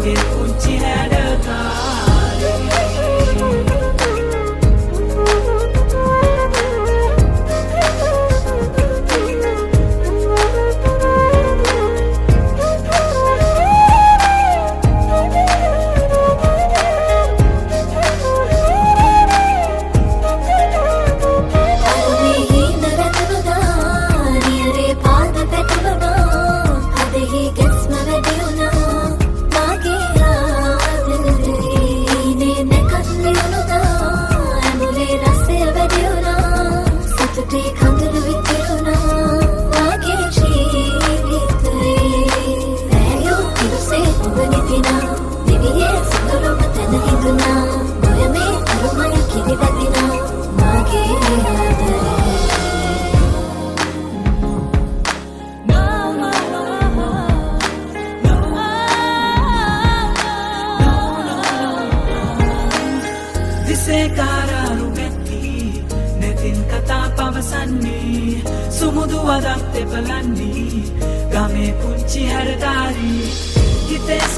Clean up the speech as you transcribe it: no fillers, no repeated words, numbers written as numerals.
මාගේ පුංචි හැඩකාරී කාරාරු නැති නැතින් කතා පවසන්නේ සුමුදු වදක් තෙපලන්නේ ගමේ පුංචි හැඩකාරී හිතේ